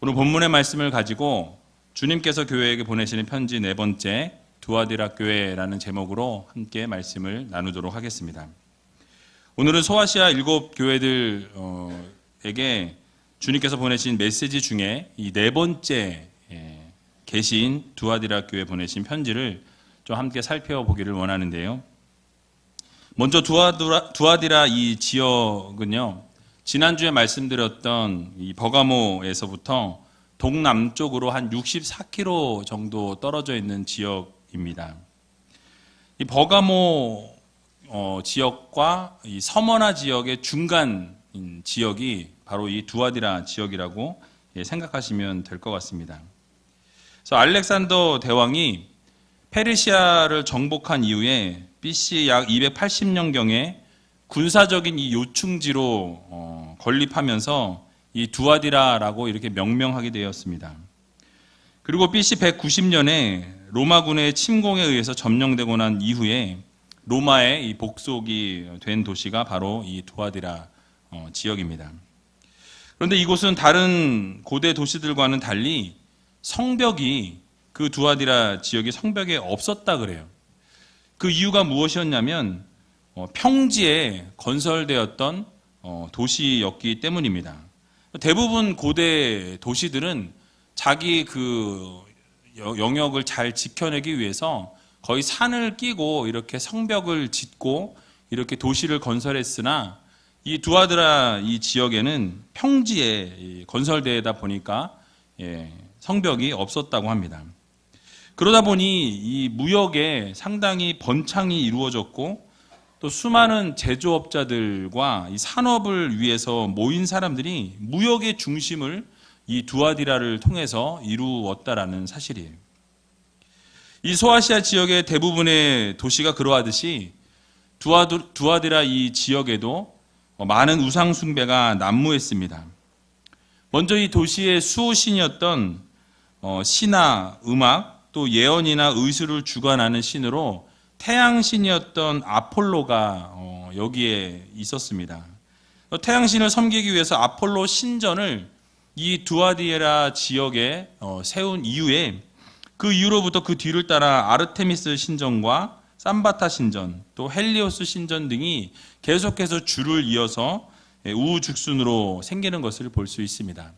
오늘 본문의 말씀을 가지고 주님께서 교회에게 보내시는 편지 네 번째, 두아디라 교회라는 제목으로 함께 말씀을 나누도록 하겠습니다. 오늘은 소아시아 7교회들에게 주님께서 보내신 메시지 중에 이 네 번째 계신 두아디라 교회에 보내신 편지를 좀 함께 살펴보기를 원하는데요. 먼저 두아디라 이 지역은요, 지난주에 말씀드렸던 이 버가모에서부터 동남쪽으로 한 64km 정도 떨어져 있는 지역입니다. 이 버가모 지역과 이 서머나 지역의 중간 지역이 바로 이 두아디라 지역이라고 생각하시면 될 것 같습니다. 그래서 알렉산더 대왕이 페르시아를 정복한 이후에 BC 약 280년경에 군사적인 이 요충지로 건립하면서 이 두아디라라고 이렇게 명명하게 되었습니다. 그리고 BC 190년에 로마군의 침공에 의해서 점령되고 난 이후에 로마의 이 복속이 된 도시가 바로 이 두아디라 지역입니다. 그런데 이곳은 다른 고대 도시들과는 달리 성벽이 그 두아디라 지역이 성벽에 없었다 그래요. 그 이유가 무엇이었냐면 평지에 건설되었던 도시였기 때문입니다. 대부분 고대 도시들은 자기 그 영역을 잘 지켜내기 위해서 거의 산을 끼고 이렇게 성벽을 짓고 이렇게 도시를 건설했으나 이 두아디라 이 지역에는 평지에 건설되다 보니까 성벽이 없었다고 합니다. 그러다 보니 이 무역에 상당히 번창이 이루어졌고 또 수많은 제조업자들과 이 산업을 위해서 모인 사람들이 무역의 중심을 이 두아디라를 통해서 이루었다라는 사실이에요. 이 소아시아 지역의 대부분의 도시가 그러하듯이 두아디라 이 지역에도 많은 우상 숭배가 난무했습니다. 먼저 이 도시의 수호신이었던 신화, 음악, 또 예언이나 의술을 주관하는 신으로 태양신이었던 아폴로가 여기에 있었습니다. 태양신을 섬기기 위해서 아폴로 신전을 이 두아디라 지역에 세운 이후에 그 이후로부터 그 뒤를 따라 아르테미스 신전과 삼바타 신전, 또 헬리오스 신전 등이 계속해서 줄을 이어서 우후죽순으로 생기는 것을 볼 수 있습니다.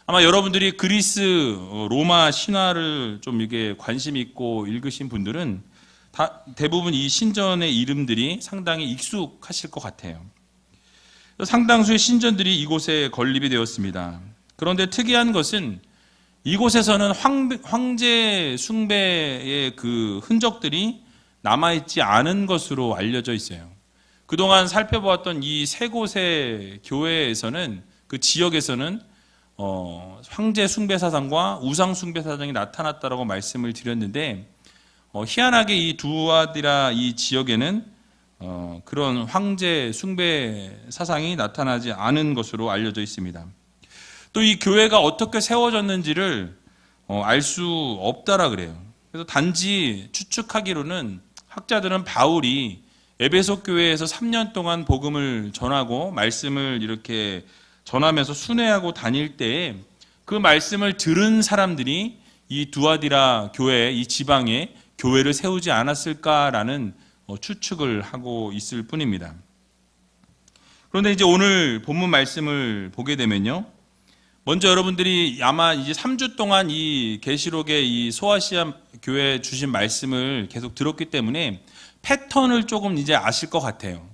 아마 여러분들이 그리스, 로마 신화를 좀 이게 관심 있고 읽으신 분들은 대부분 이 신전의 이름들이 상당히 익숙하실 것 같아요. 상당수의 신전들이 이곳에 건립이 되었습니다. 그런데 특이한 것은 이곳에서는 황제 숭배의 그 흔적들이 남아있지 않은 것으로 알려져 있어요. 그동안 살펴보았던 이 세 곳의 교회에서는, 그 지역에서는 황제 숭배 사상과 우상 숭배 사상이 나타났다라고 말씀을 드렸는데, 희한하게 이 두아디라 이 지역에는 그런 황제 숭배 사상이 나타나지 않은 것으로 알려져 있습니다. 또 이 교회가 어떻게 세워졌는지를 알 수 없다라 그래요. 그래서 단지 추측하기로는 학자들은 바울이 에베소 교회에서 3년 동안 복음을 전하고 말씀을 이렇게 전하면서 순회하고 다닐 때에 그 말씀을 들은 사람들이 이 두아디라 교회, 이 지방에 교회를 세우지 않았을까라는 추측을 하고 있을 뿐입니다. 그런데 이제 오늘 본문 말씀을 보게 되면요, 먼저 여러분들이 아마 이제 3주 동안 이 계시록의 이 소아시아 교회 주신 말씀을 계속 들었기 때문에 패턴을 조금 이제 아실 것 같아요.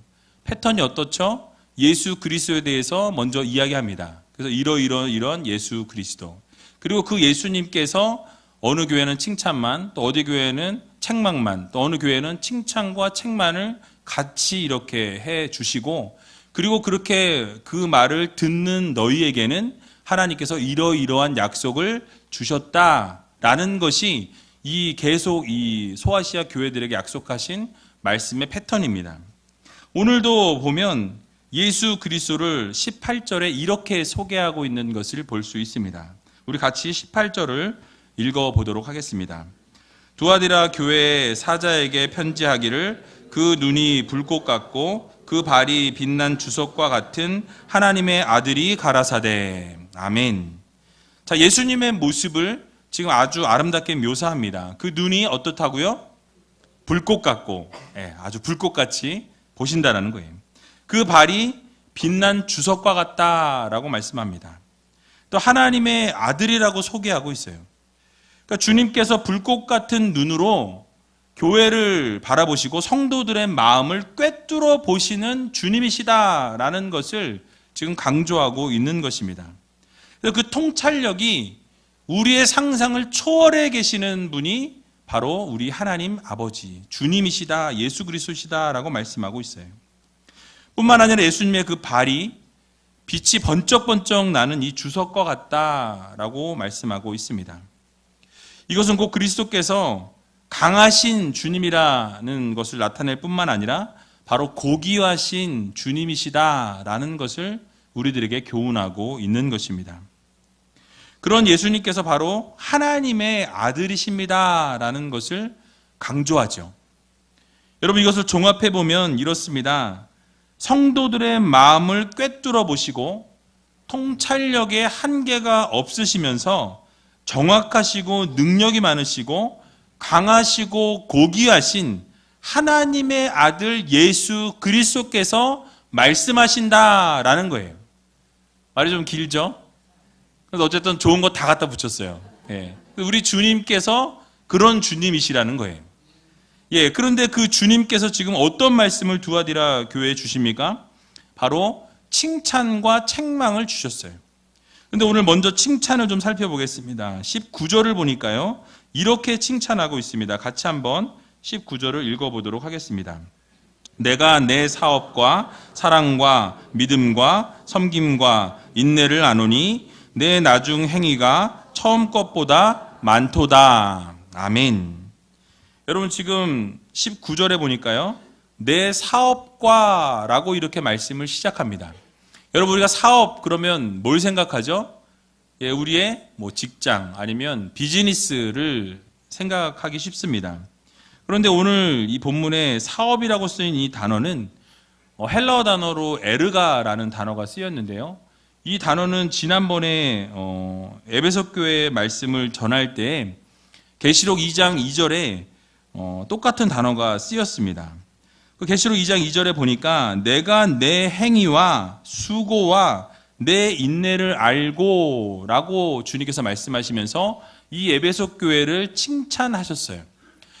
패턴이 어떻죠? 예수 그리스도에 대해서 먼저 이야기합니다. 그래서 이런 예수 그리스도. 그리고 그 예수님께서 어느 교회는 칭찬만, 또 어디 교회는 책망만, 또 어느 교회는 칭찬과 책망을 같이 이렇게 해 주시고, 그리고 그렇게 그 말을 듣는 너희에게는 하나님께서 이러이러한 약속을 주셨다라는 것이 계속 이 소아시아 교회들에게 약속하신 말씀의 패턴입니다. 오늘도 보면 예수 그리스도를 18절에 이렇게 소개하고 있는 것을 볼 수 있습니다. 우리 같이 18절을 읽어보도록 하겠습니다. 두아디라 교회의 사자에게 편지하기를 그 눈이 불꽃 같고 그 발이 빛난 주석과 같은 하나님의 아들이 가라사대. 아멘. 자, 예수님의 모습을 지금 아주 아름답게 묘사합니다. 그 눈이 어떻다고요? 불꽃 같고, 아주 불꽃같이 보신다라는 거예요. 그 발이 빛난 주석과 같다라고 말씀합니다. 또 하나님의 아들이라고 소개하고 있어요. 그러니까 주님께서 불꽃 같은 눈으로 교회를 바라보시고 성도들의 마음을 꿰뚫어 보시는 주님이시다라는 것을 지금 강조하고 있는 것입니다. 그래서 그 통찰력이 우리의 상상을 초월해 계시는 분이 바로 우리 하나님 아버지, 주님이시다, 예수 그리스도시다라고 말씀하고 있어요. 뿐만 아니라 예수님의 그 발이 빛이 번쩍번쩍 나는 이 주석과 같다라고 말씀하고 있습니다. 이것은 곧 그리스도께서 강하신 주님이라는 것을 나타낼 뿐만 아니라 바로 고귀하신 주님이시다라는 것을 우리들에게 교훈하고 있는 것입니다. 그런 예수님께서 바로 하나님의 아들이십니다라는 것을 강조하죠. 여러분, 이것을 종합해 보면 이렇습니다. 성도들의 마음을 꿰뚫어 보시고 통찰력에 한계가 없으시면서 정확하시고 능력이 많으시고 강하시고 고귀하신 하나님의 아들 예수 그리스도께서 말씀하신다라는 거예요. 말이 좀 길죠? 그래서 어쨌든 좋은 거 다 갖다 붙였어요. 우리 주님께서 그런 주님이시라는 거예요. 그런데 그 주님께서 지금 어떤 말씀을 두아디라 교회에 주십니까? 바로 칭찬과 책망을 주셨어요. 근데 오늘 먼저 칭찬을 좀 살펴보겠습니다. 19절을 보니까요, 이렇게 칭찬하고 있습니다. 같이 한번 19절을 읽어보도록 하겠습니다. 내가 내 사업과 사랑과 믿음과 섬김과 인내를 아노니 내 나중 행위가 처음 것보다 많도다. 아멘. 여러분, 지금 19절에 보니까요, 내 사업과 라고 이렇게 말씀을 시작합니다. 여러분, 우리가 사업 그러면 뭘 생각하죠? 우리의 직장 아니면 비즈니스를 생각하기 쉽습니다. 그런데 오늘 이 본문에 사업이라고 쓰인 이 단어는 헬라어 단어로 에르가라는 단어가 쓰였는데요. 이 단어는 지난번에 에베소 교회의 말씀을 전할 때 계시록 2장 2절에 똑같은 단어가 쓰였습니다. 그 계시록 2장 2절에 보니까 내가 내 행위와 수고와 내 인내를 알고 라고 주님께서 말씀하시면서 이 에베소 교회를 칭찬하셨어요.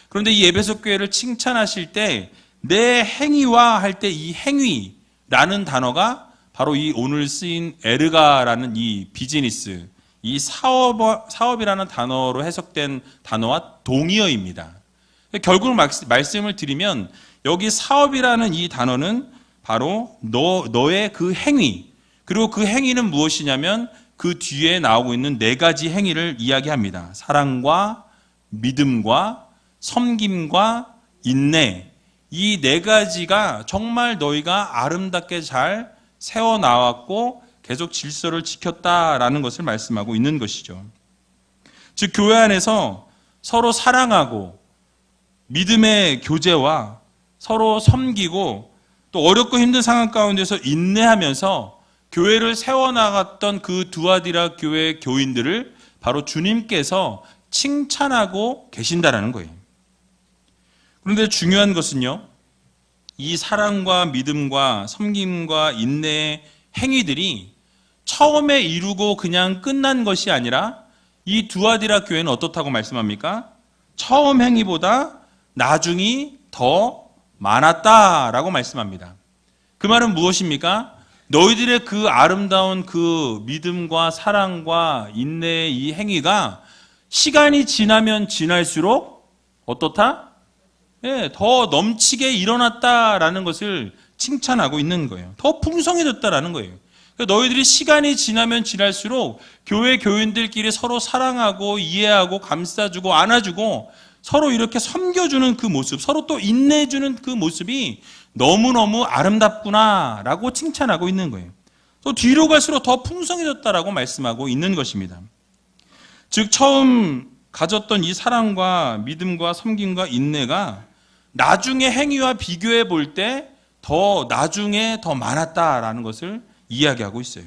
그런데 이 에베소 교회를 칭찬하실 때 내 행위와 할 때 이 행위라는 단어가 바로 이 오늘 쓰인 에르가라는 이 비즈니스, 이 사업이라는 단어로 해석된 단어와 동의어입니다. 결국 말씀을 드리면 여기 사업이라는 이 단어는 바로 너의 그 행위, 그리고 그 행위는 무엇이냐면 그 뒤에 나오고 있는 네 가지 행위를 이야기합니다. 사랑과 믿음과 섬김과 인내, 이 네 가지가 정말 너희가 아름답게 잘 세워나왔고 계속 질서를 지켰다라는 것을 말씀하고 있는 것이죠. 즉 교회 안에서 서로 사랑하고 믿음의 교제와 서로 섬기고 또 어렵고 힘든 상황 가운데서 인내하면서 교회를 세워나갔던 그 두아디라 교회 교인들을 바로 주님께서 칭찬하고 계신다라는 거예요. 그런데 중요한 것은요, 이 사랑과 믿음과 섬김과 인내의 행위들이 처음에 이루고 그냥 끝난 것이 아니라 이 두아디라 교회는 어떻다고 말씀합니까? 처음 행위보다 나중이 더 많았다라고 말씀합니다. 그 말은 무엇입니까? 너희들의 그 아름다운 그 믿음과 사랑과 인내의 이 행위가 시간이 지나면 지날수록 어떻다? 더 넘치게 일어났다라는 것을 칭찬하고 있는 거예요. 더 풍성해졌다라는 거예요. 그러니까 너희들이 시간이 지나면 지날수록 교회 교인들끼리 서로 사랑하고 이해하고 감싸주고 안아주고 서로 이렇게 섬겨주는 그 모습, 서로 또 인내해주는 그 모습이 너무너무 아름답구나라고 칭찬하고 있는 거예요. 또 뒤로 갈수록 더 풍성해졌다라고 말씀하고 있는 것입니다. 즉 처음 가졌던 이 사랑과 믿음과 섬김과 인내가 나중에 행위와 비교해 볼 때 더 나중에 더 많았다라는 것을 이야기하고 있어요.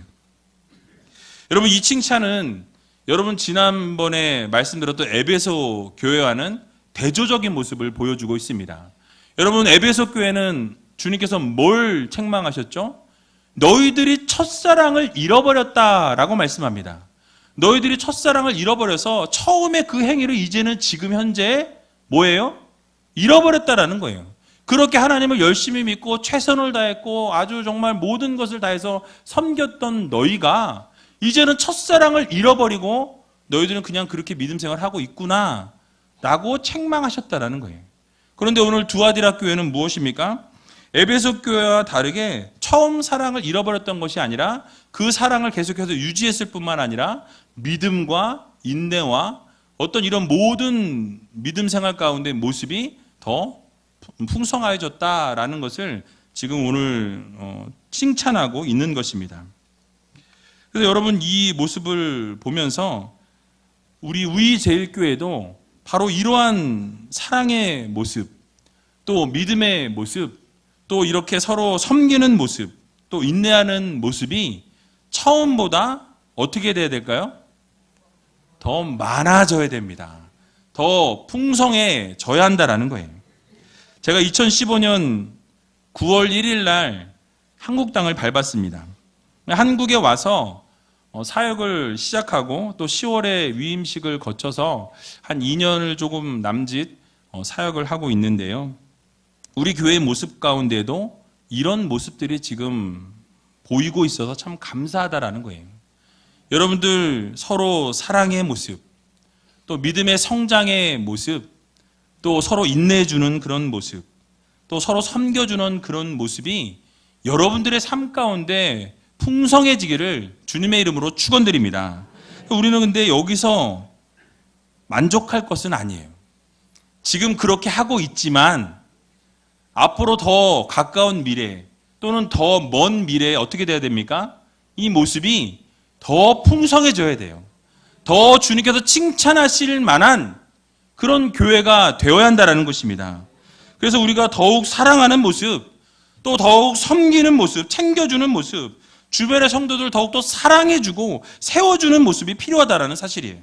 여러분, 이 칭찬은 여러분 지난번에 말씀드렸던 에베소 교회와는 대조적인 모습을 보여주고 있습니다. 여러분 에베소 교회는 주님께서 뭘 책망하셨죠? 너희들이 첫사랑을 잃어버렸다라고 말씀합니다. 너희들이 첫사랑을 잃어버려서 처음에 그 행위를 이제는 지금 현재 뭐예요? 잃어버렸다라는 거예요. 그렇게 하나님을 열심히 믿고 최선을 다했고 아주 정말 모든 것을 다해서 섬겼던 너희가 이제는 첫사랑을 잃어버리고 너희들은 그냥 그렇게 믿음 생활하고 있구나 라고 책망하셨다라는 거예요. 그런데 오늘 두아디라 교회는 무엇입니까? 에베소 교회와 다르게 처음 사랑을 잃어버렸던 것이 아니라 그 사랑을 계속해서 유지했을 뿐만 아니라 믿음과 인내와 어떤 이런 모든 믿음 생활 가운데 모습이 더 풍성해졌다라는 것을 지금 오늘 칭찬하고 있는 것입니다. 그래서 여러분 이 모습을 보면서 우리 우이제일교회도 바로 이러한 사랑의 모습, 또 믿음의 모습, 또 이렇게 서로 섬기는 모습, 또 인내하는 모습이 처음보다 어떻게 돼야 될까요? 더 많아져야 됩니다. 더 풍성해져야 한다라는 거예요. 제가 2015년 9월 1일 날 한국 땅을 밟았습니다. 한국에 와서 사역을 시작하고 또 10월에 위임식을 거쳐서 한 2년을 조금 남짓 사역을 하고 있는데요. 우리 교회의 모습 가운데도 이런 모습들이 지금 보이고 있어서 참 감사하다라는 거예요. 여러분들 서로 사랑의 모습, 또 믿음의 성장의 모습, 또 서로 인내해주는 그런 모습, 또 서로 섬겨주는 그런 모습이 여러분들의 삶 가운데 풍성해지기를 주님의 이름으로 축원드립니다. 우리는 근데 여기서 만족할 것은 아니에요. 지금 그렇게 하고 있지만 앞으로 더 가까운 미래 또는 더 먼 미래에 어떻게 돼야 됩니까? 이 모습이 더 풍성해져야 돼요. 더 주님께서 칭찬하실 만한 그런 교회가 되어야 한다는 것입니다. 그래서 우리가 더욱 사랑하는 모습, 또 더욱 섬기는 모습, 챙겨주는 모습, 주변의 성도들 더욱더 사랑해주고 세워주는 모습이 필요하다는 사실이에요.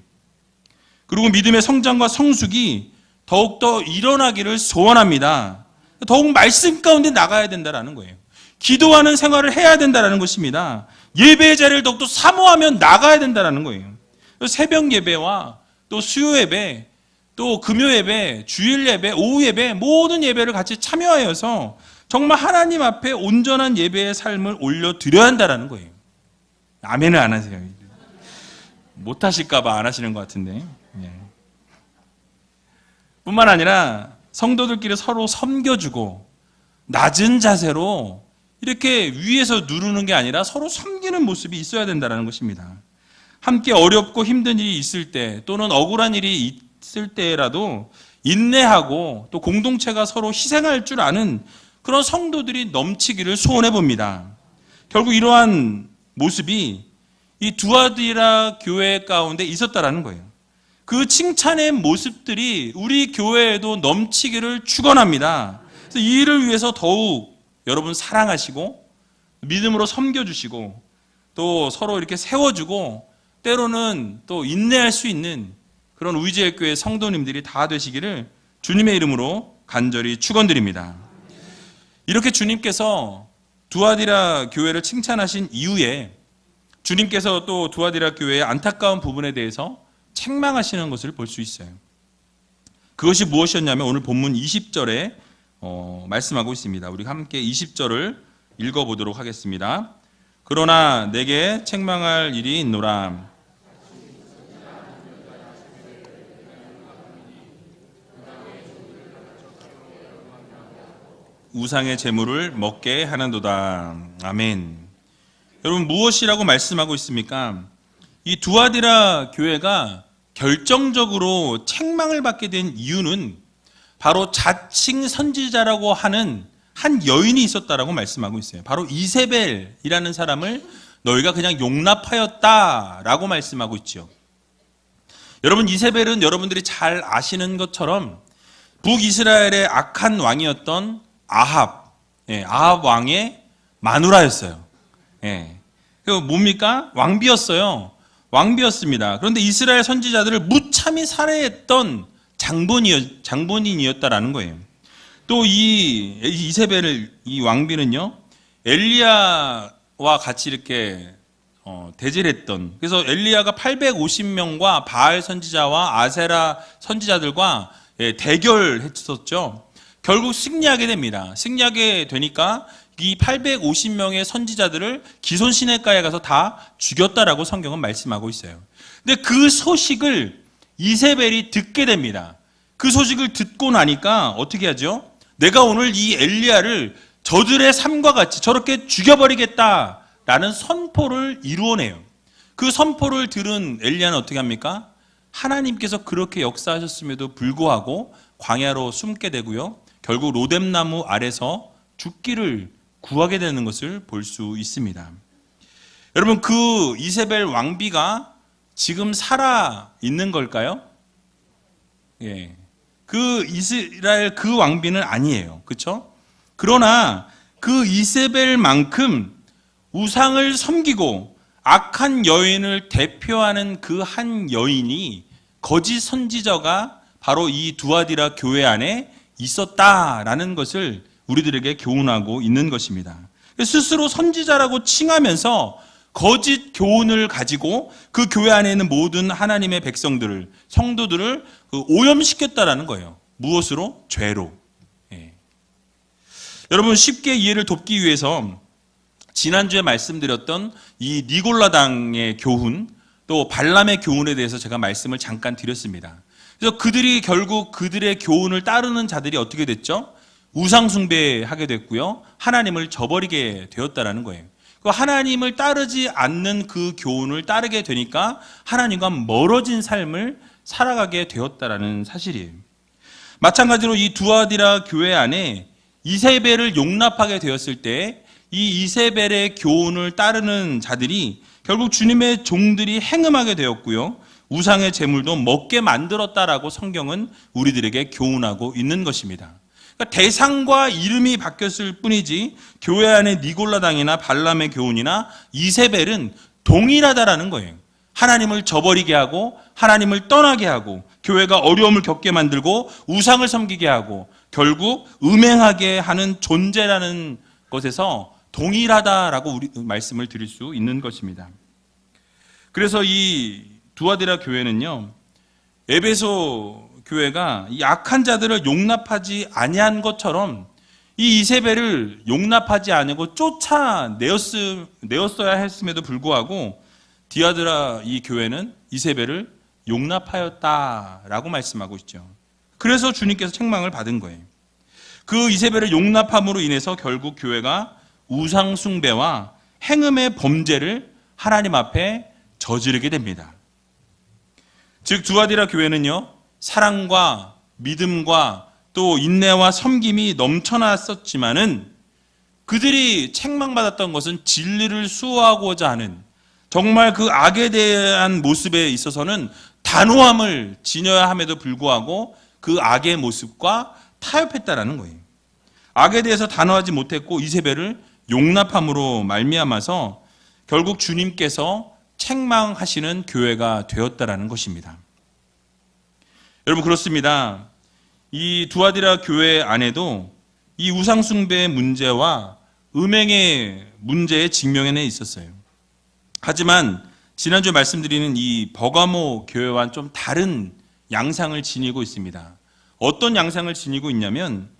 그리고 믿음의 성장과 성숙이 더욱더 일어나기를 소원합니다. 더욱 말씀 가운데 나가야 된다는 거예요. 기도하는 생활을 해야 된다는 것입니다. 예배의 자리를 더욱더 사모하며 나가야 된다는 거예요. 새벽 예배와 또 수요 예배, 또 금요 예배, 주일 예배, 오후 예배 모든 예배를 같이 참여하여서 정말 하나님 앞에 온전한 예배의 삶을 올려드려야 한다는 거예요. 아멘을 안 하세요. 못하실까 봐 안 하시는 것 같은데. 뿐만 아니라 성도들끼리 서로 섬겨주고 낮은 자세로 이렇게 위에서 누르는 게 아니라 서로 섬기는 모습이 있어야 된다는 것입니다. 함께 어렵고 힘든 일이 있을 때 또는 억울한 일이 있을 때라도 인내하고 또 공동체가 서로 희생할 줄 아는 그런 성도들이 넘치기를 소원해 봅니다. 결국 이러한 모습이 이 두아디라 교회 가운데 있었다라는 거예요. 그 칭찬의 모습들이 우리 교회에도 넘치기를 축원합니다. 그래서 이 일을 위해서 더욱 여러분 사랑하시고 믿음으로 섬겨주시고 또 서로 이렇게 세워주고 때로는 또 인내할 수 있는 그런 우이제일교회 성도님들이 다 되시기를 주님의 이름으로 간절히 축원드립니다. 이렇게 주님께서 두아디라 교회를 칭찬하신 이후에 주님께서 또 두아디라 교회의 안타까운 부분에 대해서 책망하시는 것을 볼 수 있어요. 그것이 무엇이었냐면 오늘 본문 20절에 말씀하고 있습니다. 우리 함께 20절을 읽어보도록 하겠습니다. 그러나 내게 책망할 일이 있노라. 우상의 재물을 먹게 하는도다. 아멘. 여러분 무엇이라고 말씀하고 있습니까? 이 두아디라 교회가 결정적으로 책망을 받게 된 이유는 바로 자칭 선지자라고 하는 한 여인이 있었다라고 말씀하고 있어요. 바로 이세벨이라는 사람을 너희가 그냥 용납하였다라고 말씀하고 있죠. 여러분 이세벨은 여러분들이 잘 아시는 것처럼 북이스라엘의 악한 왕이었던 아합 왕의 마누라였어요. 그 뭡니까? 왕비였어요. 왕비였습니다. 그런데 이스라엘 선지자들을 무참히 살해했던 장본인이었다라는 거예요. 또 이 이세벨 이 왕비는요, 엘리야와 같이 이렇게 대질했던, 그래서 엘리야가 850명과 바알 선지자와 아세라 선지자들과 대결했었죠. 결국 승리하게 됩니다. 승리하게 되니까 이 850명의 선지자들을 기손 시내가에 가서 다 죽였다라고 성경은 말씀하고 있어요. 근데 그 소식을 이세벨이 듣게 됩니다. 그 소식을 듣고 나니까 어떻게 하죠? 내가 오늘 이 엘리야를 저들의 삶과 같이 저렇게 죽여버리겠다라는 선포를 이루어내요. 그 선포를 들은 엘리야는 어떻게 합니까? 하나님께서 그렇게 역사하셨음에도 불구하고 광야로 숨게 되고요. 결국 로뎀나무 아래서 죽기를 구하게 되는 것을 볼 수 있습니다. 여러분, 그 이세벨 왕비가 지금 살아 있는 걸까요? 예. 그 이스라엘 그 왕비는 아니에요. 그렇죠? 그러나 그 이세벨만큼 우상을 섬기고 악한 여인을 대표하는 그 한 여인이 거짓 선지자가 바로 이 두아디라 교회 안에 있었다라는 것을 우리들에게 교훈하고 있는 것입니다. 스스로 선지자라고 칭하면서 거짓 교훈을 가지고 그 교회 안에 있는 모든 하나님의 백성들을, 성도들을 오염시켰다라는 거예요. 무엇으로? 죄로. 예. 여러분, 쉽게 이해를 돕기 위해서 지난주에 말씀드렸던 이 니골라당의 교훈, 또 발람의 교훈에 대해서 제가 말씀을 잠깐 드렸습니다. 그래서 그들이 결국 그들의 교훈을 따르는 자들이 어떻게 됐죠? 우상 숭배하게 됐고요. 하나님을 저버리게 되었다라는 거예요. 하나님을 따르지 않는 그 교훈을 따르게 되니까 하나님과 멀어진 삶을 살아가게 되었다라는 사실이에요. 마찬가지로 이 두아디라 교회 안에 이세벨을 용납하게 되었을 때 이 이세벨의 교훈을 따르는 자들이 결국 주님의 종들이 행음하게 되었고요. 우상의 제물도 먹게 만들었다라고 성경은 우리들에게 교훈하고 있는 것입니다. 그러니까 대상과 이름이 바뀌었을 뿐이지 교회 안에 니골라당이나 발람의 교훈이나 이세벨은 동일하다라는 거예요. 하나님을 저버리게 하고 하나님을 떠나게 하고 교회가 어려움을 겪게 만들고 우상을 섬기게 하고 결국 음행하게 하는 존재라는 것에서 동일하다라고 우리 말씀을 드릴 수 있는 것입니다. 그래서 이 두아디라 교회는요, 에베소 교회가 이 악한 자들을 용납하지 아니한 것처럼 이 이세벨을 용납하지 아니고 쫓아내었어야 했음에도 불구하고 디아드라 이 교회는 이세벨을 용납하였다라고 말씀하고 있죠. 그래서 주님께서 책망을 받은 거예요. 그 이세벨을 용납함으로 인해서 결국 교회가 우상 숭배와 행음의 범죄를 하나님 앞에 저지르게 됩니다. 즉 두아디라 교회는요, 사랑과 믿음과 또 인내와 섬김이 넘쳐났었지만은 그들이 책망받았던 것은 진리를 수호하고자 하는, 정말 그 악에 대한 모습에 있어서는 단호함을 지녀야 함에도 불구하고 그 악의 모습과 타협했다라는 거예요. 악에 대해서 단호하지 못했고 이세벨을 용납함으로 말미암아서 결국 주님께서 책망하시는 교회가 되었다라는 것입니다. 여러분, 그렇습니다. 이 두아디라 교회 안에도 이 우상숭배의 문제와 음행의 문제에 직면해 있었어요. 하지만 지난주에 말씀드리는 이 버가모 교회와는 좀 다른 양상을 지니고 있습니다. 어떤 양상을 지니고 있냐면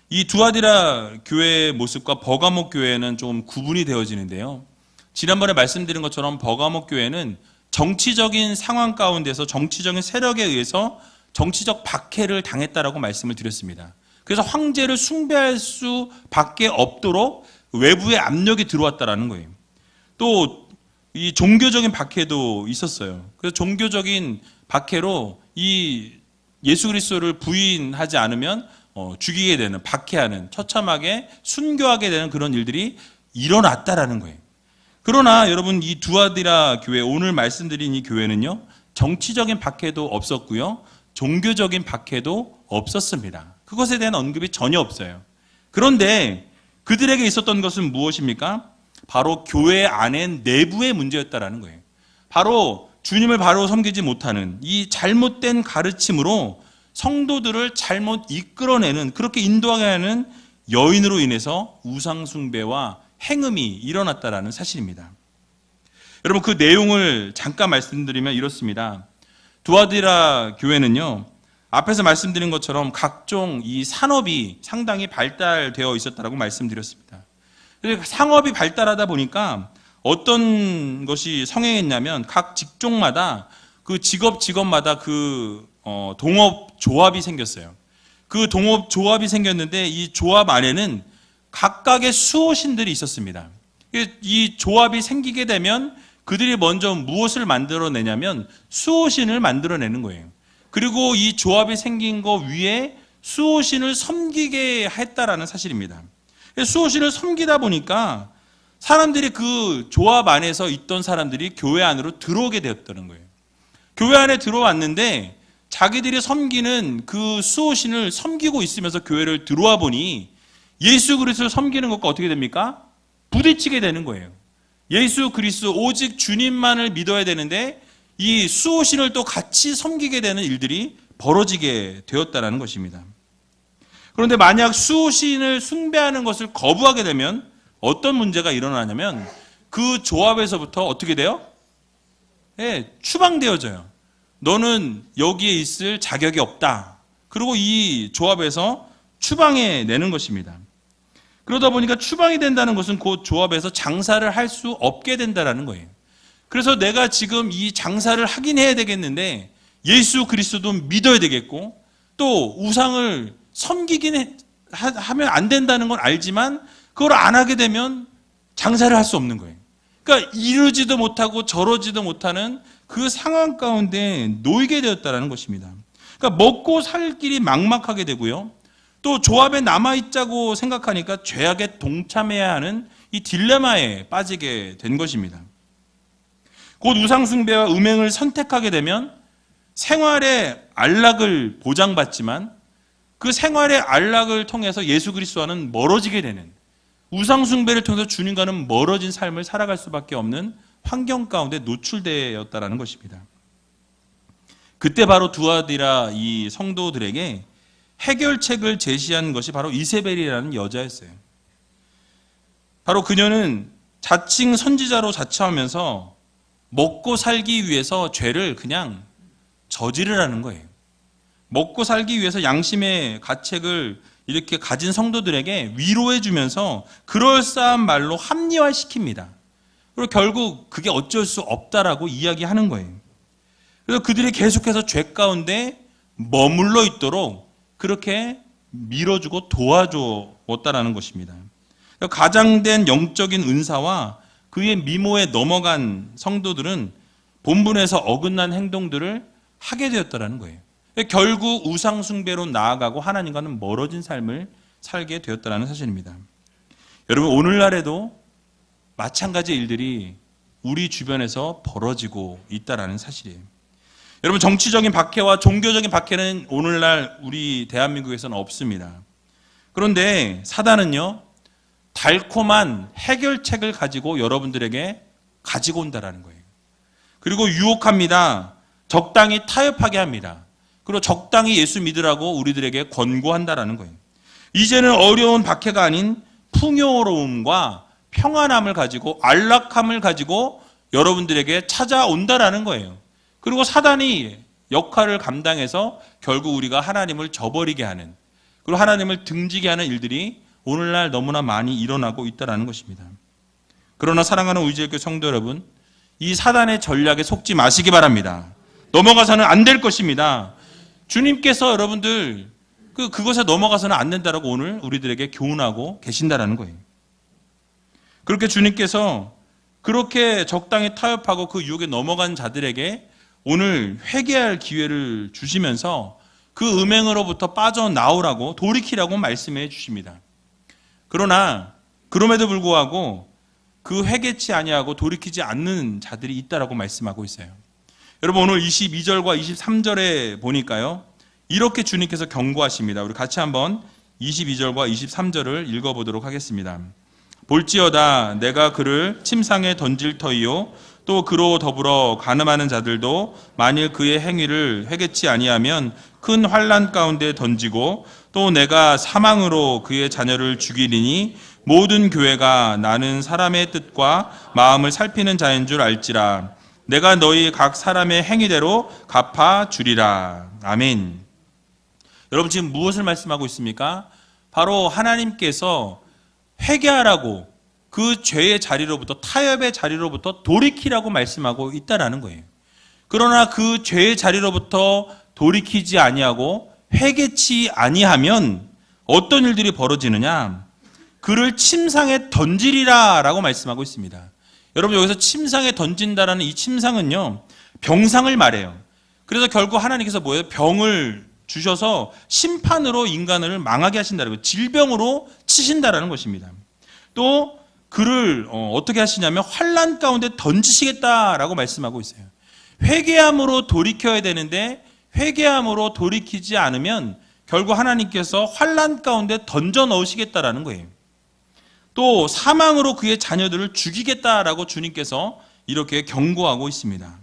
이 두아디라 교회의 모습과 버가모 교회는 좀 구분이 되어지는데요. 지난번에 말씀드린 것처럼 버가모 교회는 정치적인 상황 가운데서 정치적인 세력에 의해서 정치적 박해를 당했다라고 말씀을 드렸습니다. 그래서 황제를 숭배할 수밖에 없도록 외부의 압력이 들어왔다라는 거예요. 또 이 종교적인 박해도 있었어요. 그래서 종교적인 박해로 이 예수 그리스도를 부인하지 않으면 죽이게 되는, 박해하는, 처참하게 순교하게 되는 그런 일들이 일어났다라는 거예요. 그러나 여러분, 이 두아디라 교회, 오늘 말씀드린 이 교회는요, 정치적인 박해도 없었고요, 종교적인 박해도 없었습니다. 그것에 대한 언급이 전혀 없어요. 그런데 그들에게 있었던 것은 무엇입니까? 바로 교회 안에 내부의 문제였다라는 거예요. 바로 주님을 바로 섬기지 못하는 이 잘못된 가르침으로 성도들을 잘못 이끌어내는, 그렇게 인도하게 하는 여인으로 인해서 우상숭배와 행음이 일어났다라는 사실입니다. 여러분, 그 내용을 잠깐 말씀드리면 이렇습니다. 두아디라 교회는요, 앞에서 말씀드린 것처럼 각종 이 산업이 상당히 발달되어 있었다라고 말씀드렸습니다. 그래서 상업이 발달하다 보니까 어떤 것이 성행했냐면 각 직종마다 그 직업마다 그 동업 조합이 생겼어요. 그 동업 조합이 생겼는데 이 조합 안에는 각각의 수호신들이 있었습니다. 이 조합이 생기게 되면 그들이 먼저 무엇을 만들어내냐면 수호신을 만들어내는 거예요. 그리고 이 조합이 생긴 거 위에 수호신을 섬기게 했다라는 사실입니다. 수호신을 섬기다 보니까 사람들이 그 조합 안에서 있던 사람들이 교회 안으로 들어오게 되었다는 거예요. 교회 안에 들어왔는데 자기들이 섬기는 그 수호신을 섬기고 있으면서 교회를 들어와 보니 예수 그리스도를 섬기는 것과 어떻게 됩니까? 부딪히게 되는 거예요. 예수 그리스도 오직 주님만을 믿어야 되는데 이 수호신을 또 같이 섬기게 되는 일들이 벌어지게 되었다는 것입니다. 그런데 만약 수호신을 숭배하는 것을 거부하게 되면 어떤 문제가 일어나냐면 그 조합에서부터 어떻게 돼요? 추방되어져요. 너는 여기에 있을 자격이 없다. 그리고 이 조합에서 추방해 내는 것입니다. 그러다 보니까 추방이 된다는 것은 그 조합에서 장사를 할 수 없게 된다는 거예요. 그래서 내가 지금 이 장사를 하긴 해야 되겠는데 예수 그리스도도 믿어야 되겠고 또 우상을 섬기긴 하면 안 된다는 건 알지만 그걸 안 하게 되면 장사를 할 수 없는 거예요. 그러니까 이러지도 못하고 저러지도 못하는 그 상황 가운데 놓이게 되었다는 것입니다. 그러니까 먹고 살 길이 막막하게 되고요. 또 조합에 남아있자고 생각하니까 죄악에 동참해야 하는 이 딜레마에 빠지게 된 것입니다. 곧 우상숭배와 음행을 선택하게 되면 생활의 안락을 보장받지만 그 생활의 안락을 통해서 예수 그리스도와는 멀어지게 되는, 우상숭배를 통해서 주님과는 멀어진 삶을 살아갈 수밖에 없는 환경 가운데 노출되었다는 것입니다. 그때 바로 두아디라 이 성도들에게 해결책을 제시한 것이 바로 이세벨이라는 여자였어요. 바로 그녀는 자칭 선지자로 자처하면서 먹고 살기 위해서 죄를 그냥 저지르라는 거예요. 먹고 살기 위해서 양심의 가책을 이렇게 가진 성도들에게 위로해 주면서 그럴싸한 말로 합리화시킵니다. 그리고 결국 그게 어쩔 수 없다라고 이야기하는 거예요. 그래서 그들이 계속해서 죄 가운데 머물러 있도록 그렇게 밀어주고 도와주었다라는 것입니다. 가장된 영적인 은사와 그의 미모에 넘어간 성도들은 본분에서 어긋난 행동들을 하게 되었다는 거예요. 결국 우상숭배로 나아가고 하나님과는 멀어진 삶을 살게 되었다는 사실입니다. 여러분, 오늘날에도 마찬가지 일들이 우리 주변에서 벌어지고 있다는 사실이에요. 여러분, 정치적인 박해와 종교적인 박해는 오늘날 우리 대한민국에서는 없습니다. 그런데 사단은요, 달콤한 해결책을 가지고 여러분들에게 가지고 온다는 거예요. 그리고 유혹합니다. 적당히 타협하게 합니다. 그리고 적당히 예수 믿으라고 우리들에게 권고한다는 거예요. 이제는 어려운 박해가 아닌 풍요로움과 평안함을 가지고 안락함을 가지고 여러분들에게 찾아온다는 거예요. 그리고 사단이 역할을 감당해서 결국 우리가 하나님을 저버리게 하는, 그리고 하나님을 등지게 하는 일들이 오늘날 너무나 많이 일어나고 있다는 것입니다. 그러나 사랑하는 우리지교회 성도 여러분, 이 사단의 전략에 속지 마시기 바랍니다. 넘어가서는 안 될 것입니다. 주님께서 여러분들 그것에 넘어가서는 안 된다라고 오늘 우리들에게 교훈하고 계신다라는 거예요. 그렇게 주님께서 그렇게 적당히 타협하고 그 유혹에 넘어간 자들에게 오늘 회개할 기회를 주시면서 그 음행으로부터 빠져나오라고, 돌이키라고 말씀해 주십니다. 그러나 그럼에도 불구하고 그 회개치 아니하고 돌이키지 않는 자들이 있다라고 말씀하고 있어요. 여러분, 오늘 22절과 23절에 보니까요, 이렇게 주님께서 경고하십니다. 우리 같이 한번 22절과 23절을 읽어보도록 하겠습니다. 볼지어다 내가 그를 침상에 던질 터이요 또 그로 더불어 간음하는 자들도 만일 그의 행위를 회개치 아니하면 큰 환난 가운데 던지고 또 내가 사망으로 그의 자녀를 죽이리니 모든 교회가 나는 사람의 뜻과 마음을 살피는 자인 줄 알지라. 내가 너희 각 사람의 행위대로 갚아 주리라. 아멘. 여러분 지금 무엇을 말씀하고 있습니까? 바로 하나님께서 회개하라고 그 죄의 자리로부터, 타협의 자리로부터 돌이키라고 말씀하고 있다라는 거예요. 그러나 그 죄의 자리로부터 돌이키지 아니하고 회개치 아니하면 어떤 일들이 벌어지느냐? 그를 침상에 던지리라 라고 말씀하고 있습니다. 여러분 여기서 침상에 던진다라는 이 침상은요, 병상을 말해요. 그래서 결국 하나님께서 뭐예요? 병을 주셔서 심판으로 인간을 망하게 하신다는 거예요. 질병으로 치신다라는 것입니다. 또 그를 어떻게 하시냐면 환난 가운데 던지시겠다라고 말씀하고 있어요. 회개함으로 돌이켜야 되는데 회개함으로 돌이키지 않으면 결국 하나님께서 환난 가운데 던져 넣으시겠다라는 거예요. 또 사망으로 그의 자녀들을 죽이겠다라고 주님께서 이렇게 경고하고 있습니다.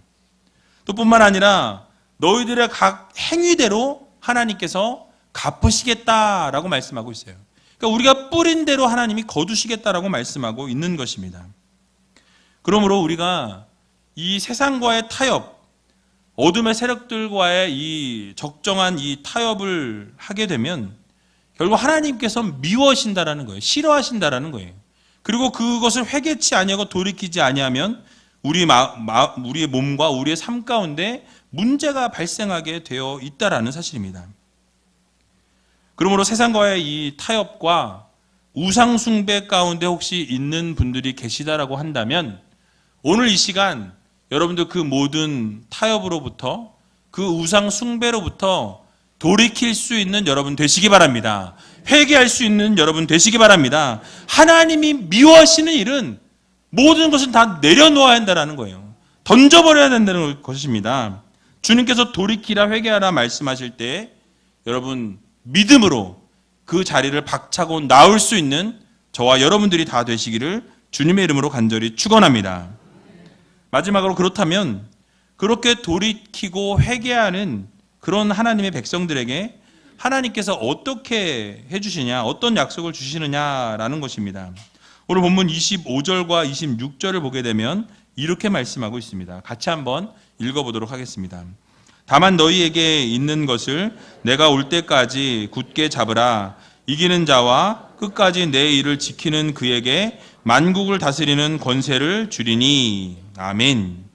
또 뿐만 아니라 너희들의 각 행위대로 하나님께서 갚으시겠다라고 말씀하고 있어요. 그러니까 우리가 뿌린 대로 하나님이 거두시겠다라고 말씀하고 있는 것입니다. 그러므로 우리가 이 세상과의 타협, 어둠의 세력들과의 이 적정한 이 타협을 하게 되면 결국 하나님께서 미워하신다라는 거예요. 싫어하신다라는 거예요. 그리고 그것을 회개치 아니하고 돌이키지 아니하면 우리의 몸과 우리의 삶 가운데 문제가 발생하게 되어 있다라는 사실입니다. 그러므로 세상과의 이 타협과 우상 숭배 가운데 혹시 있는 분들이 계시다라고 한다면 오늘 이 시간 여러분들 그 모든 타협으로부터 그 우상 숭배로부터 돌이킬 수 있는 여러분 되시기 바랍니다. 회개할 수 있는 여러분 되시기 바랍니다. 하나님이 미워하시는 일은 모든 것은 다 내려놓아야 한다는 거예요. 던져버려야 된다는 것입니다. 주님께서 돌이키라 회개하라 말씀하실 때 여러분 믿음으로 그 자리를 박차고 나올 수 있는 저와 여러분들이 다 되시기를 주님의 이름으로 간절히 축원합니다. 마지막으로 그렇다면 그렇게 돌이키고 회개하는 그런 하나님의 백성들에게 하나님께서 어떻게 해주시냐, 어떤 약속을 주시느냐라는 것입니다. 오늘 본문 25절과 26절을 보게 되면 이렇게 말씀하고 있습니다. 같이 한번 읽어보도록 하겠습니다. 다만 너희에게 있는 것을 내가 올 때까지 굳게 잡으라. 이기는 자와 끝까지 내 일을 지키는 그에게 만국을 다스리는 권세를 주리니. 아멘.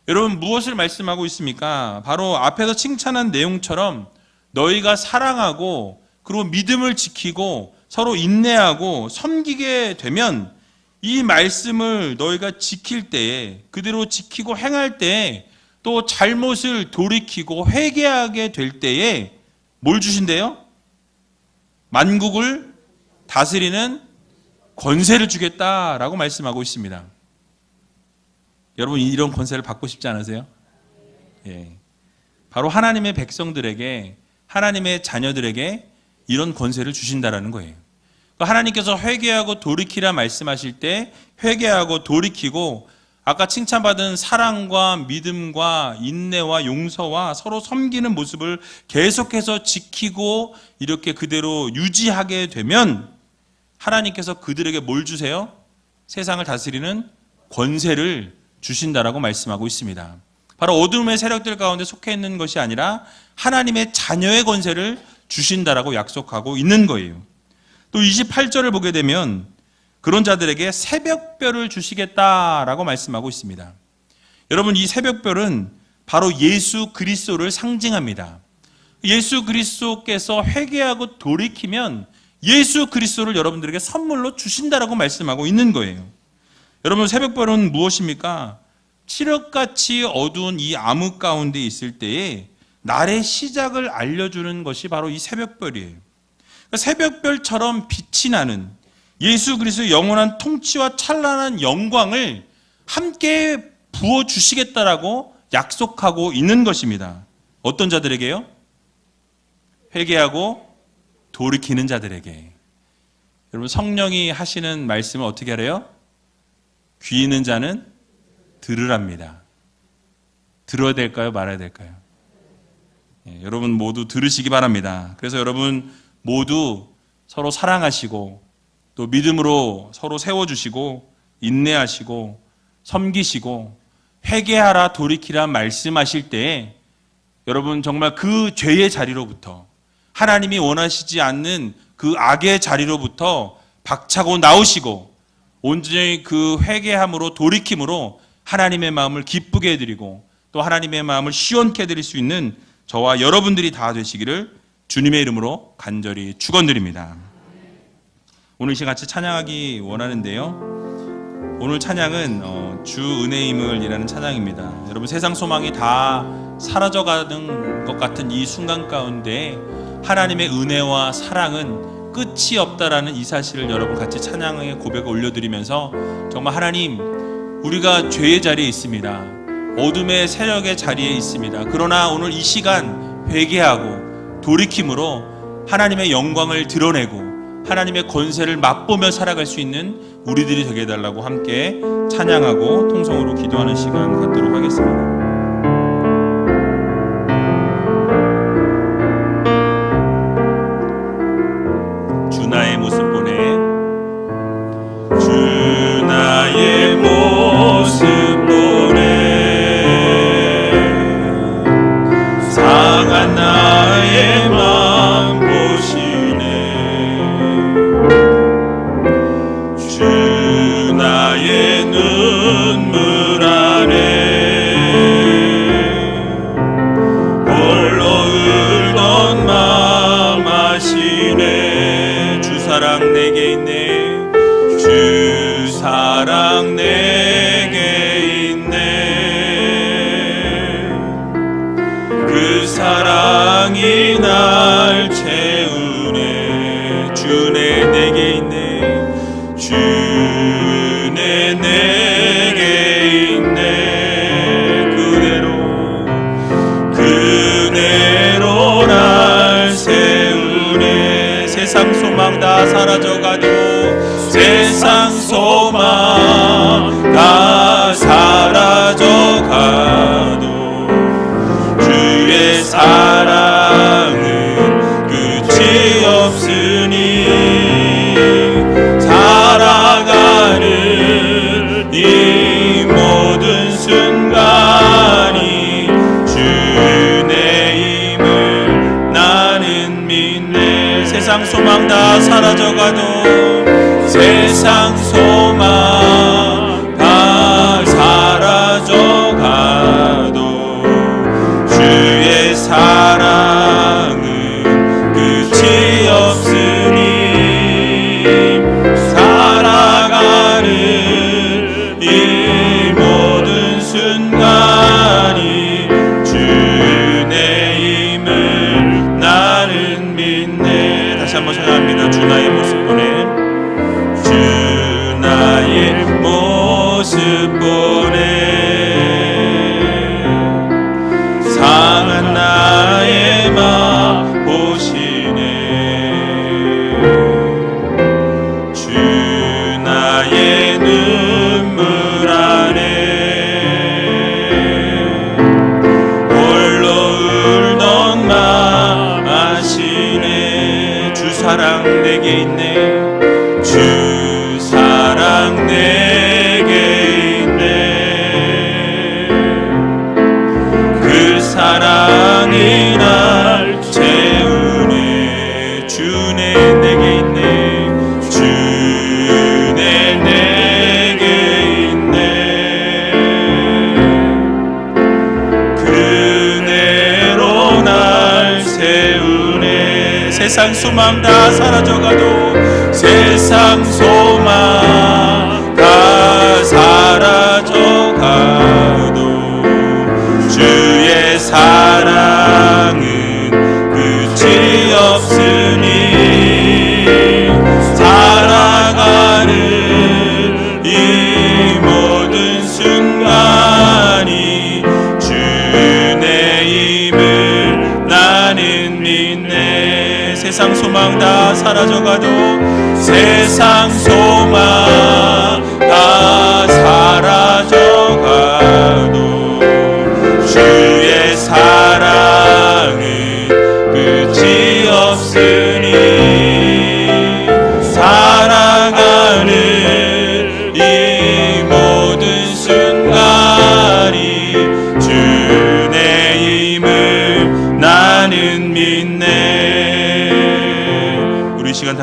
여러분 무엇을 말씀하고 있습니까? 바로 앞에서 칭찬한 내용처럼 너희가 사랑하고 그리고 믿음을 지키고 서로 인내하고 섬기게 되면 이 말씀을 너희가 지킬 때에 그대로 지키고 행할 때에 또 잘못을 돌이키고 회개하게 될 때에 뭘 주신대요? 만국을 다스리는 권세를 주겠다라고 말씀하고 있습니다. 여러분 이런 권세를 받고 싶지 않으세요? 예. 바로 하나님의 백성들에게 하나님의 자녀들에게 이런 권세를 주신다라는 거예요. 하나님께서 회개하고 돌이키라 말씀하실 때 회개하고 돌이키고 아까 칭찬받은 사랑과 믿음과 인내와 용서와 서로 섬기는 모습을 계속해서 지키고 이렇게 그대로 유지하게 되면 하나님께서 그들에게 뭘 주세요? 세상을 다스리는 권세를 주신다라고 말씀하고 있습니다. 바로 어둠의 세력들 가운데 속해 있는 것이 아니라 하나님의 자녀의 권세를 주신다라고 약속하고 있는 거예요. 또 28절을 보게 되면 그런 자들에게 새벽별을 주시겠다라고 말씀하고 있습니다. 여러분 이 새벽별은 바로 예수 그리스도를 상징합니다. 예수 그리스도께서 회개하고 돌이키면 예수 그리스도를 여러분들에게 선물로 주신다라고 말씀하고 있는 거예요. 여러분 새벽별은 무엇입니까? 칠흑같이 어두운 이 암흑 가운데 있을 때에 날의 시작을 알려주는 것이 바로 이 새벽별이에요. 새벽별처럼 빛이 나는 예수 그리스도의 영원한 통치와 찬란한 영광을 함께 부어주시겠다라고 약속하고 있는 것입니다. 어떤 자들에게요? 회개하고 돌이키는 자들에게. 여러분 성령이 하시는 말씀을 어떻게 하래요? 귀 있는 자는 들으랍니다. 들어야 될까요? 말아야 될까요? 여러분 모두 들으시기 바랍니다. 그래서 여러분 모두 서로 사랑하시고 또 믿음으로 서로 세워주시고 인내하시고 섬기시고 회개하라 돌이키라 말씀하실 때에 여러분 정말 그 죄의 자리로부터 하나님이 원하시지 않는 그 악의 자리로부터 박차고 나오시고 온전히 그 회개함으로 돌이킴으로 하나님의 마음을 기쁘게 해드리고 또 하나님의 마음을 시원케 해드릴 수 있는 저와 여러분들이 다 되시기를 주님의 이름으로 간절히 축원드립니다. 오늘 이 시간 같이 찬양하기 원하는데요. 오늘 찬양은 주 은혜임을 이라는 찬양입니다. 여러분 세상 소망이 다 사라져가는 것 같은 이 순간 가운데 하나님의 은혜와 사랑은 끝이 없다라는 이 사실을 여러분 같이 찬양의 고백을 올려드리면서 정말 하나님 우리가 죄의 자리에 있습니다. 어둠의 세력의 자리에 있습니다. 그러나 오늘 이 시간 회개하고 돌이킴으로 하나님의 영광을 드러내고 하나님의 권세를 맛보며 살아갈 수 있는 우리들이 되게 해달라고 함께 찬양하고 통성으로 기도하는 시간 갖도록 하겠습니다. 주 나의 모습 보내 주 나의 모습 보내 상한 나의 마음 보시네 주 나의 눈물 안에 홀로 울던 마음 아시네 주 사랑 내게 있네 주 사랑 내게 있네 그 사랑이 날 채우네 주네 내게 있네 주네 내게 있네 그대로 날 세우네 세상 소망 다 사라져가도 세상 소망 다 사라져가도 주의 사랑은 끝이 없으니 살아가는 이 모든 순간이 주의 힘을 나는 믿네 세상 소망 다 사라져가도 세상 소망 다 사라져가도 주의 사랑은 끝이 없으니 살아가는 이 모든 순간이 주의 힘을 나는 믿네 다시 한번 찬양합니다. 주 나의 모습 보내 주 나의 모습 보내 상한 나의 마음 보시네 주 나의 눈물 안에 홀로 울던 마음 아시네 주 사랑 내게 있네 주 사랑 내게 있네 그 사랑이 날 채우네 주네 내게 있네 주네 내게 있네 그대로 날 세우네 세상 소망 다 사라져가도 세상 소망 다 사라져가도 주의 사랑은 끝이 없으니 살아가는 이 모든 순간이 주의 힘을 나는 믿네 세상 소망 다 사라져가도 세상 소망 다 사라져가도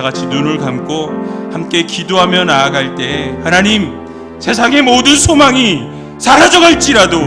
같이 눈을 감고 함께 기도하며 나아갈 때 하나님, 세상의 모든 소망이 사라져갈지라도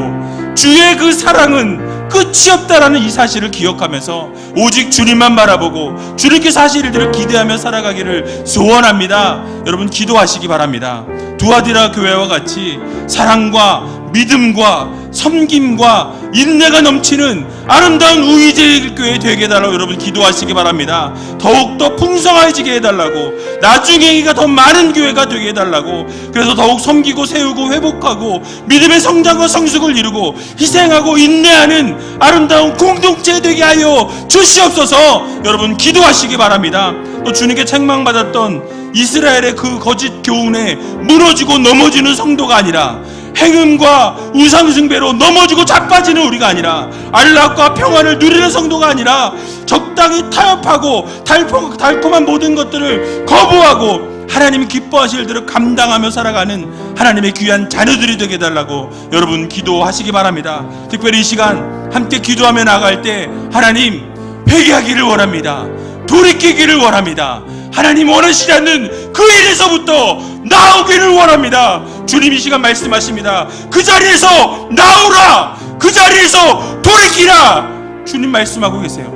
주의 그 사랑은 끝이 없다라는 이 사실을 기억하면서 오직 주님만 바라보고 주님께서 하실 일들을 기대하며 살아가기를 소원합니다. 여러분 기도하시기 바랍니다. 두아디라 교회와 같이 사랑과 믿음과 섬김과 인내가 넘치는 아름다운 우이제 교회 되게 해달라고 여러분 기도하시기 바랍니다. 더욱더 풍성해지게 해달라고, 나중에가 더 많은 교회가 되게 해달라고, 그래서 더욱 섬기고 세우고 회복하고 믿음의 성장과 성숙을 이루고 희생하고 인내하는 아름다운 공동체 되게 하여 주시옵소서. 여러분 기도하시기 바랍니다. 또 주님께 책망받았던 이스라엘의 그 거짓 교훈에 무너지고 넘어지는 성도가 아니라 행음과 우상숭배로 넘어지고 자빠지는 우리가 아니라 안락과 평안을 누리는 성도가 아니라 적당히 타협하고 달콤한 모든 것들을 거부하고 하나님이 기뻐하실 일들을 감당하며 살아가는 하나님의 귀한 자녀들이 되게 해달라고 여러분 기도하시기 바랍니다. 특별히 이 시간 함께 기도하며 나아갈 때 하나님, 회개하기를 원합니다. 돌이키기를 원합니다. 하나님 원하시지 않는 그 일에서부터 나오기를 원합니다. 주님 이 시간 말씀하십니다. 그 자리에서 나오라, 그 자리에서 돌이키라. 주님 말씀하고 계세요.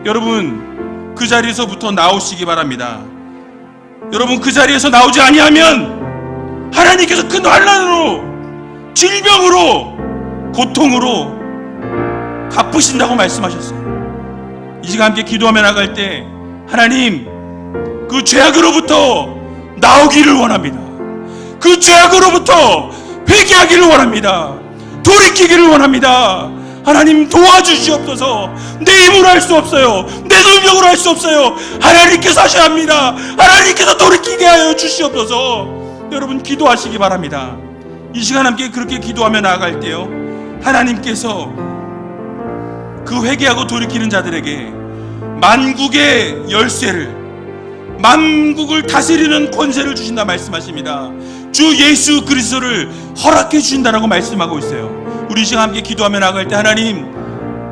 여러분 그 자리에서부터 나오시기 바랍니다. 여러분 그 자리에서 나오지 아니하면 하나님께서 큰 환난으로, 질병으로, 고통으로 갚으신다고 말씀하셨어요. 이 시간 함께 기도하며 나갈 때 하나님, 그 죄악으로부터 나오기를 원합니다. 그 죄악으로부터 회개하기를 원합니다. 돌이키기를 원합니다. 하나님 도와주시옵소서. 내 힘으로 할 수 없어요. 내 능력으로 할 수 없어요. 하나님께서 하셔야 합니다. 하나님께서 돌이키게 하여 주시옵소서. 여러분 기도하시기 바랍니다. 이 시간 함께 그렇게 기도하며 나아갈 때요, 하나님께서 그 회개하고 돌이키는 자들에게 만국의 열쇠를, 만국을 다스리는 권세를 주신다 말씀하십니다. 주 예수 그리스도를 허락해 주신다라고 말씀하고 있어요. 우리 이 시간 함께 기도하며 나갈 때 하나님,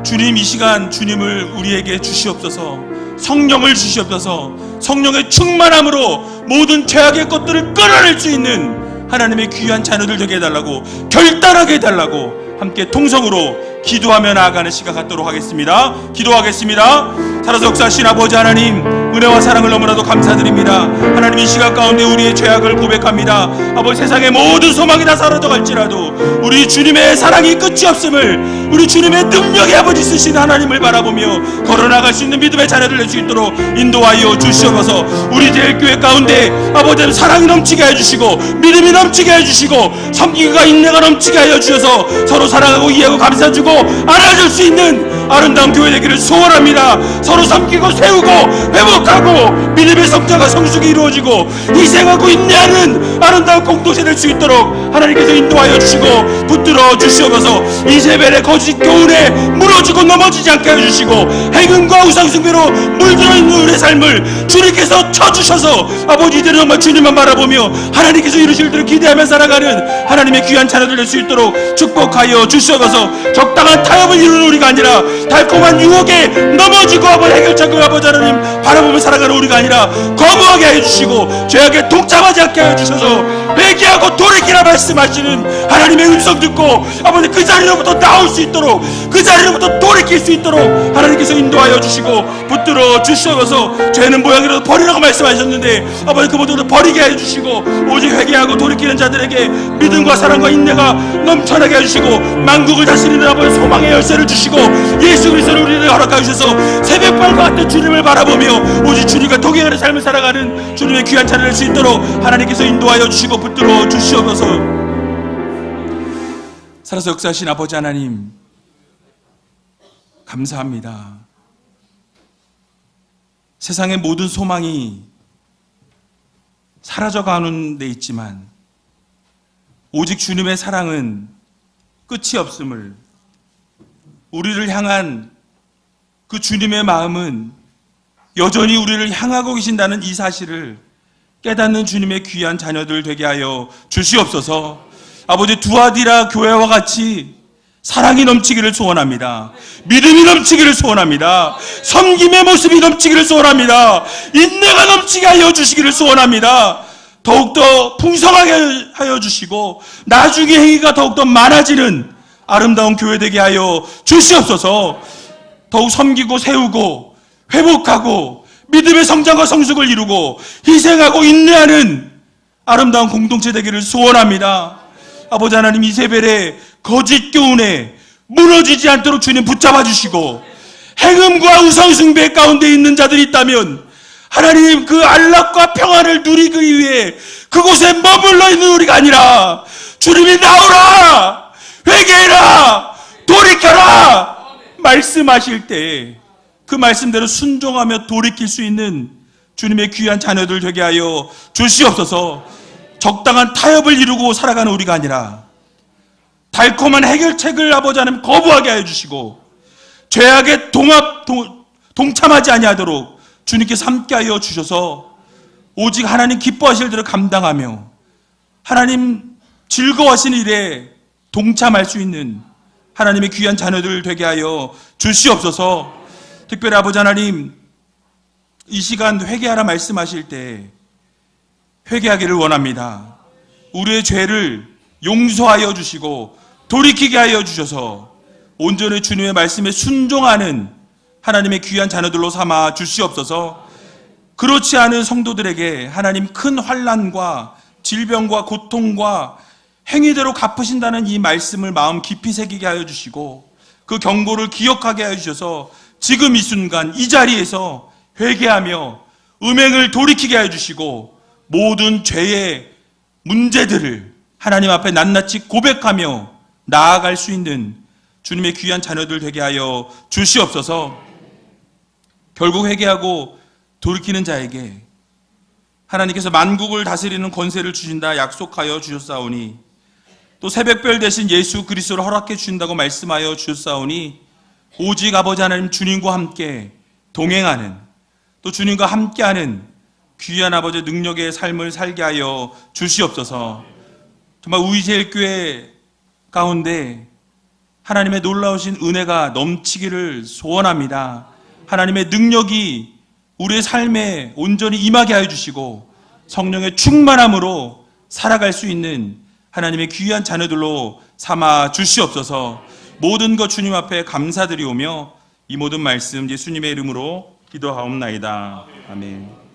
주님 이 시간 주님을 우리에게 주시옵소서. 성령을 주시옵소서. 성령의 충만함으로 모든 죄악의 것들을 끌어낼 수 있는 하나님의 귀한 자녀들 되게 해달라고, 결단하게 해달라고 함께 통성으로 기도하며 나아가는 시간 갖도록 하겠습니다. 기도하겠습니다. 살아서 역사하신 아버지 하나님, 은혜와 사랑을 너무나도 감사드립니다. 하나님 이 시간 가운데 우리의 죄악을 고백합니다. 아버지, 세상의 모든 소망이 다 사라져갈지라도 우리 주님의 사랑이 끝이 없음을, 우리 주님의 능력이 아버지 쓰신 하나님을 바라보며 걸어나갈 수 있는 믿음의 자녀들 될 수 있도록 인도하여 주시옵소서. 우리 제일교회 가운데 아버지 사랑이 넘치게 해주시고 믿음이 넘치게 해주시고 섬기기가 인내가 넘치게 하여 주셔서 서로 사랑하고 이해하고 감싸주고 안아줄 수 있는 아름다운 교회 되기를 소원합니다. 서로 섬기고 세우고 회복하고 믿음의 성장과 성숙이 이루어지고 희생하고 인내하는 아름다운 공동체 될 수 있도록 하나님께서 인도하여 주시고 붙들어 주시옵소서. 이세벨의 거짓 교훈에 무너지고 넘어지지 않게 해주시고 행음과 우상숭배로 물들어 있는 우리의 삶을 주님께서 쳐주셔서 아버지, 이제는 정말 주님만 바라보며 하나님께서 이루실 일들을 기대하며 살아가는 하나님의 귀한 자녀들 될 수 있도록 축복하여 주시옵소서. 적당한 타협을 이루는 우리가 아니라 달콤한 유혹에 넘어지고 아버지 해결책을 아버지 하나님 바라보며 살아가는 우리가 아니라 거부하게 해주시고 죄악에 동참하지 않게 해주셔서 회개하고 돌이키라 말씀하시는 하나님의 음성 듣고 아버지 그 자리로부터 나올 수 있도록, 그 자리로부터 돌이킬 수 있도록 하나님께서 인도하여 주시고 붙들어 주시옵소서. 죄는 모양이라도 버리라고 말씀하셨는데 아버지 그 모든 것을 버리게 해주시고 오직 회개하고 돌이키는 자들에게 믿음과 사랑과 인내가 넘쳐나게 해주시고 만국을 다스리는 아버지 소망의 열쇠를 주시고 예수 그리스도를 우리를 허락하여 주셔서 새벽발과 같은 주님을 바라보며 오직 주님과 동행하는 삶을 살아가는 주님의 귀한 자녀 될 수 있도록 하나님께서 인도하여 주시고 붙들어 주시옵소서. 살아서 역사하신 아버지 하나님 감사합니다. 세상의 모든 소망이 사라져가는 데 있지만 오직 주님의 사랑은 끝이 없음을, 우리를 향한 그 주님의 마음은 여전히 우리를 향하고 계신다는 이 사실을 깨닫는 주님의 귀한 자녀들 되게 하여 주시옵소서. 아버지, 두아디라 교회와 같이 사랑이 넘치기를 소원합니다. 믿음이 넘치기를 소원합니다. 섬김의 모습이 넘치기를 소원합니다. 인내가 넘치게 하여 주시기를 소원합니다. 더욱더 풍성하게 하여 주시고 나중에 행위가 더욱더 많아지는 아름다운 교회 되게 하여 주시옵소서. 더욱 섬기고 세우고 회복하고 믿음의 성장과 성숙을 이루고 희생하고 인내하는 아름다운 공동체 되기를 소원합니다. 아버지 하나님, 이세벨의 거짓 교훈에 무너지지 않도록 주님 붙잡아 주시고 행음과 우상숭배 가운데 있는 자들이 있다면 하나님 그 안락과 평안을 누리기 위해 그곳에 머물러 있는 우리가 아니라 주님이 나오라, 회개해라, 돌이켜라 말씀하실 때 그 말씀대로 순종하며 돌이킬 수 있는 주님의 귀한 자녀들 되게 하여 주시옵소서. 적당한 타협을 이루고 살아가는 우리가 아니라 달콤한 해결책을 아버지 하나님 거부하게 하여 주시고 죄악에 동참하지 아니하도록 주님께서 함께하여 주셔서 오직 하나님 기뻐하실 대로 감당하며 하나님 즐거워하시는 일에 동참할 수 있는 하나님의 귀한 자녀들 되게 하여 주시옵소서. 특별히 아버지 하나님, 이 시간 회개하라 말씀하실 때 회개하기를 원합니다. 우리의 죄를 용서하여 주시고 돌이키게 하여 주셔서 온전히 주님의 말씀에 순종하는 하나님의 귀한 자녀들로 삼아 주시옵소서. 그렇지 않은 성도들에게 하나님 큰 환난과 질병과 고통과 행위대로 갚으신다는 이 말씀을 마음 깊이 새기게 하여 주시고 그 경고를 기억하게 하여 주셔서 지금 이 순간 이 자리에서 회개하며 음행을 돌이키게 하여 주시고 모든 죄의 문제들을 하나님 앞에 낱낱이 고백하며 나아갈 수 있는 주님의 귀한 자녀들 되게 하여 주시옵소서. 결국 회개하고 돌이키는 자에게 하나님께서 만국을 다스리는 권세를 주신다 약속하여 주셨사오니 또 새벽별 대신 예수 그리스도를 허락해 주신다고 말씀하여 주셨사오니 오직 아버지 하나님 주님과 함께 동행하는 또 주님과 함께하는 귀한 아버지의 능력의 삶을 살게 하여 주시옵소서. 정말 우이제일교회 가운데 하나님의 놀라우신 은혜가 넘치기를 소원합니다. 하나님의 능력이 우리의 삶에 온전히 임하게 하여 주시고 성령의 충만함으로 살아갈 수 있는 하나님의 귀한 자녀들로 삼아 주시옵소서. 모든 것 주님 앞에 감사드리오며 이 모든 말씀 예수님의 이름으로 기도하옵나이다. 아멘.